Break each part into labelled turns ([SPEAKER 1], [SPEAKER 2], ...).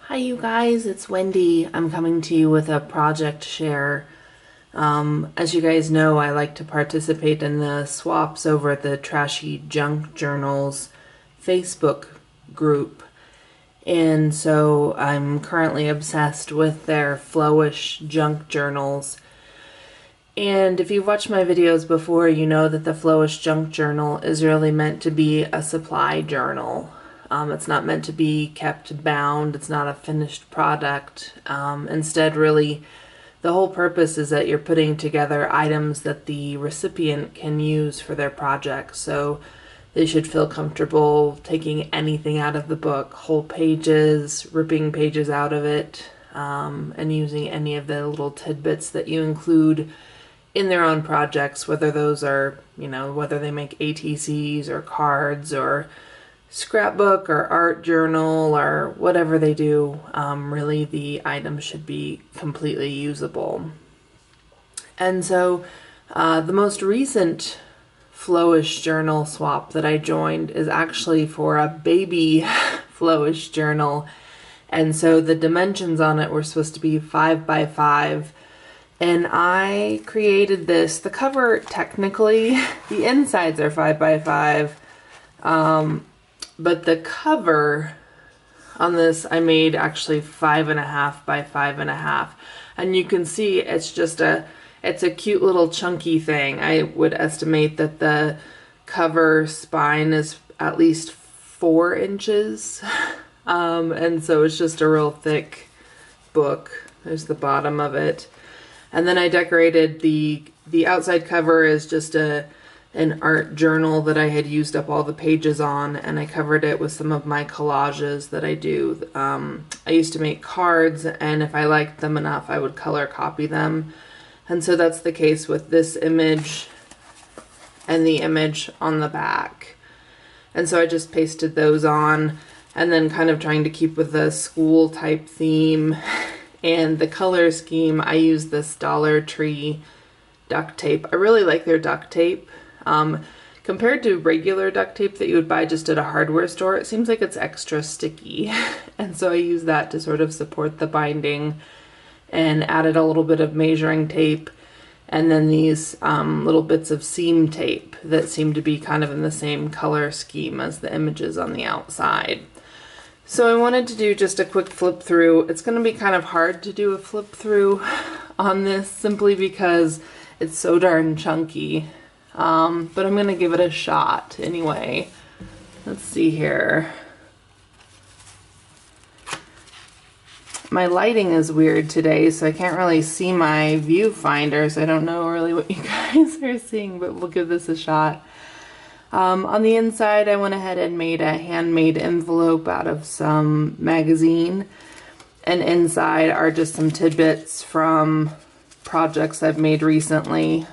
[SPEAKER 1] Hi you guys, it's Wendy. I'm coming to you with a project share. As you guys know, I like to participate in the swaps over at the Trashy Junk Journals Facebook group. And so I'm currently obsessed with their Flowish junk journals. And if you've watched my videos before, you know that the Flowish Junk Journal is really meant to be a supply journal. It's not meant to be kept bound. It's not a finished product. Instead, really, the whole purpose is that you're putting together items that the recipient can use for their project. So they should feel comfortable taking anything out of the book, whole pages, ripping pages out of it, and using any of the little tidbits that you include in their own projects, whether those are, whether they make ATCs or cards or scrapbook or art journal or whatever they do. Really, the item should be completely usable. And so the most recent Flowish journal swap that I joined is actually for a baby Flowish journal. And so the dimensions on it were supposed to be 5 by 5. And I created this. The cover, technically, the insides are 5 by 5. But the cover on this I made actually 5.5 by 5.5. And you can see it's a cute little chunky thing. I would estimate that the cover spine is at least 4 inches. And so it's just a real thick book. There's the bottom of it. And then I decorated the outside cover is just an art journal that I had used up all the pages on, and I covered it with some of my collages that I do. I used to make cards, and if I liked them enough, I would color copy them. And so that's the case with this image and the image on the back. And so I just pasted those on, and then kind of trying to keep with the school type theme. And the color scheme, I use this Dollar Tree duct tape. I really like their duct tape. Compared to regular duct tape that you would buy just at a hardware store, it seems like it's extra sticky. And so I use that to sort of support the binding, and added a little bit of measuring tape, and then these little bits of seam tape that seem to be kind of in the same color scheme as the images on the outside. So I wanted to do just a quick flip through. It's going to be kind of hard to do a flip through on this simply because it's so darn chunky. But I'm going to give it a shot anyway. Let's see here. My lighting is weird today, so I can't really see my viewfinder, so I don't know really what you guys are seeing, but we'll give this a shot. On the inside, I went ahead and made a handmade envelope out of some magazine, and inside are just some tidbits from projects I've made recently.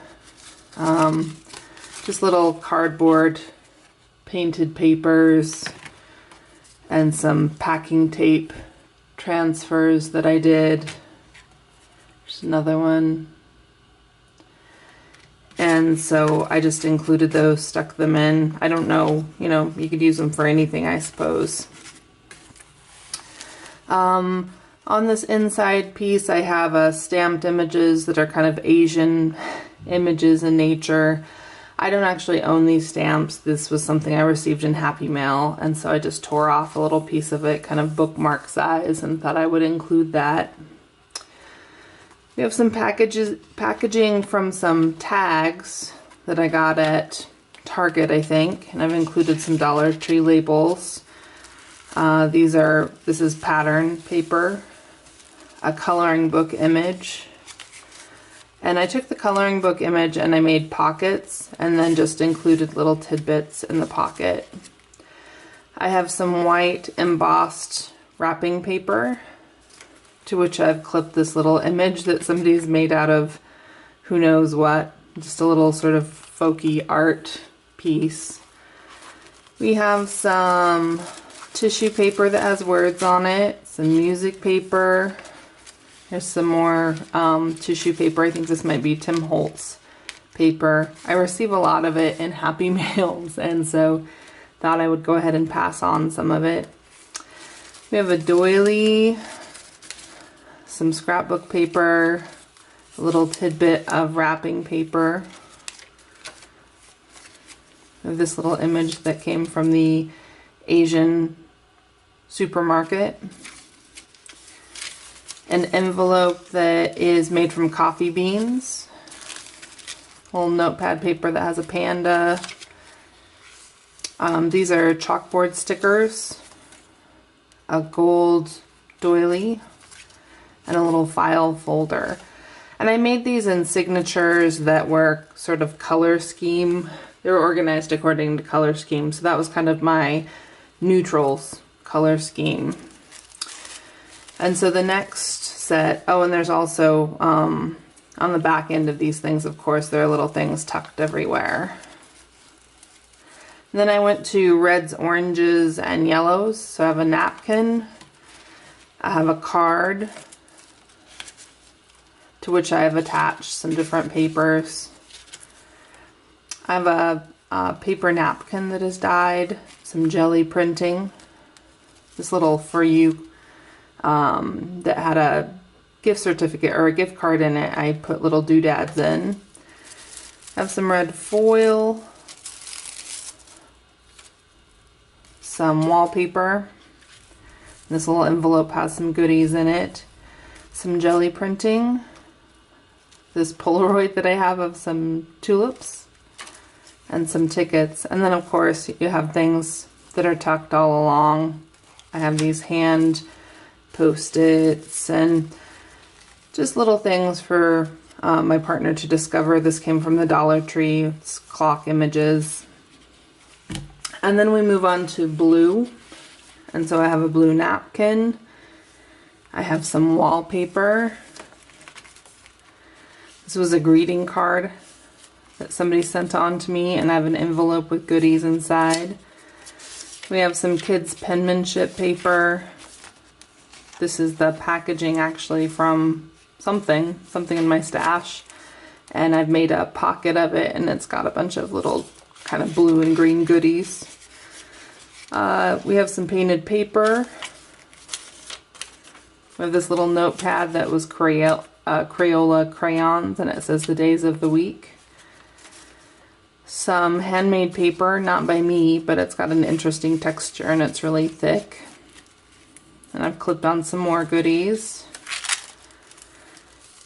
[SPEAKER 1] Just little cardboard painted papers and some packing tape transfers that I did. There's another one. And so I just included those, stuck them in. I don't know, you could use them for anything, I suppose. On this inside piece, I have stamped images that are kind of Asian images in nature. I don't actually own these stamps. This was something I received in Happy Mail, and so I just tore off a little piece of it, kind of bookmark size, and thought I would include that. We have some packaging from some tags that I got at Target, I think, and I've included some Dollar Tree labels. This is pattern paper, a coloring book image, and I took the coloring book image and I made pockets and then just included little tidbits in the pocket. I have some white embossed wrapping paper, to which I've clipped this little image that somebody's made out of who knows what, just a little sort of folky art piece. We have some tissue paper that has words on it, some music paper. There's some more tissue paper. I think this might be Tim Holtz paper. I receive a lot of it in Happy Mails, and so thought I would go ahead and pass on some of it. We have a doily, some scrapbook paper, a little tidbit of wrapping paper. We have this little image that came from the Asian supermarket. An envelope that is made from coffee beans. A little notepad paper that has a panda. These are chalkboard stickers. A gold doily. And a little file folder. And I made these in signatures that were sort of color scheme. They were organized according to color scheme. So that was kind of my neutrals color scheme. And so the next set, oh, and there's also, on the back end of these things, of course, there are little things tucked everywhere. And then I went to reds, oranges, and yellows. So I have a napkin. I have a card to which I have attached some different papers. I have a paper napkin that is dyed, some jelly printing. This little For You that had a gift certificate or a gift card in it. I put little doodads in. I have some red foil, some wallpaper. This little envelope has some goodies in it. Some jelly printing. This Polaroid that I have of some tulips and some tickets. And then of course you have things that are tucked all along. I have these hand Post-its and just little things for my partner to discover. This came from the Dollar Tree. It's clock images. And then we move on to blue. And so I have a blue napkin. I have some wallpaper. This was a greeting card that somebody sent on to me, and I have an envelope with goodies inside. We have some kids' penmanship paper. This is the packaging actually from something in my stash, and I've made a pocket of it, and it's got a bunch of little kind of blue and green goodies. We have some painted paper. We have this little notepad that was Crayola crayons, and it says the days of the week. Some handmade paper, not by me, but it's got an interesting texture and it's really thick. And I've clipped on some more goodies.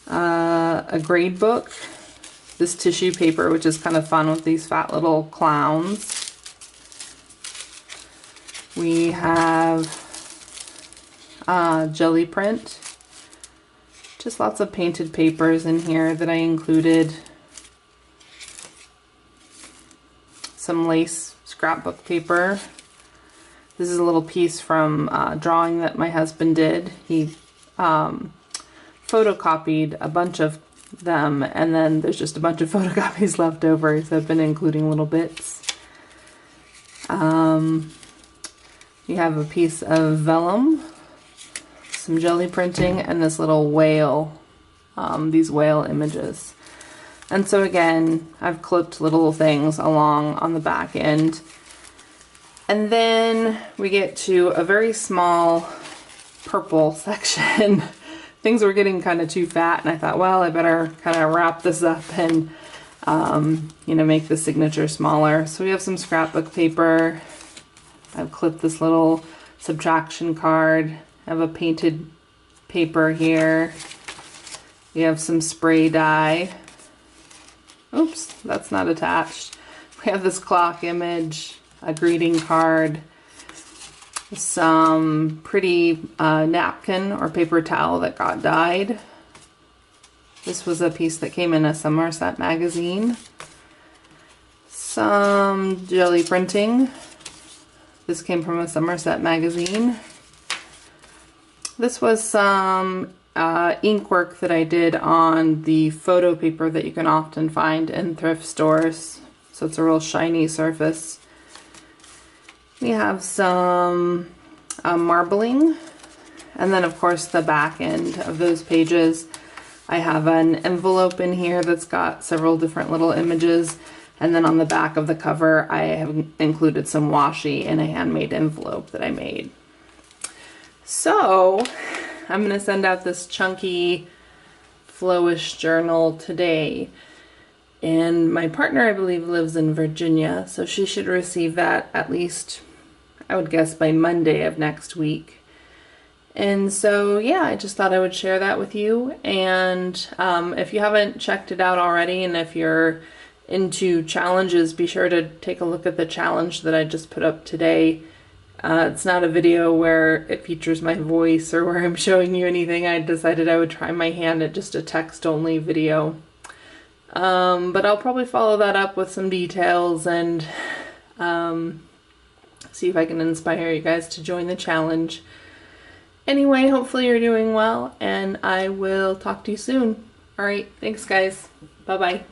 [SPEAKER 1] A grade book. This tissue paper, which is kind of fun with these fat little clowns. We have jelly print. Just lots of painted papers in here that I included. Some lace scrapbook paper. This is a little piece from a drawing that my husband did. He photocopied a bunch of them, and then there's just a bunch of photocopies left over, so I've been including little bits. You have a piece of vellum, some jelly printing, and this little whale, these whale images. And so again, I've clipped little things along on the back end. And then we get to a very small purple section. Things were getting kind of too fat, and I thought, well, I better kind of wrap this up and, you know, make the signature smaller. So we have some scrapbook paper. I've clipped this little subtraction card. I have a painted paper here. We have some spray dye. Oops, that's not attached. We have this clock image, a greeting card, some pretty napkin or paper towel that got dyed. This was a piece that came in a Somerset magazine. Some jelly printing. This came from a Somerset magazine. This was some ink work that I did on the photo paper that you can often find in thrift stores. So it's a real shiny surface. We have some marbling, and then of course the back end of those pages. I have an envelope in here that's got several different little images, and then on the back of the cover I have included some washi in a handmade envelope that I made. So I'm gonna send out this chunky flowish journal today, and my partner, I believe, lives in Virginia, so she should receive that at least, I would guess, by Monday of next week. And so yeah, I just thought I would share that with you. And if you haven't checked it out already, and if you're into challenges, be sure to take a look at the challenge that I just put up today. It's not a video where it features my voice or where I'm showing you anything. I decided I would try my hand at just a text-only video. But I'll probably follow that up with some details and see if I can inspire you guys to join the challenge. Anyway, hopefully you're doing well, and I will talk to you soon. Alright, thanks guys. Bye-bye.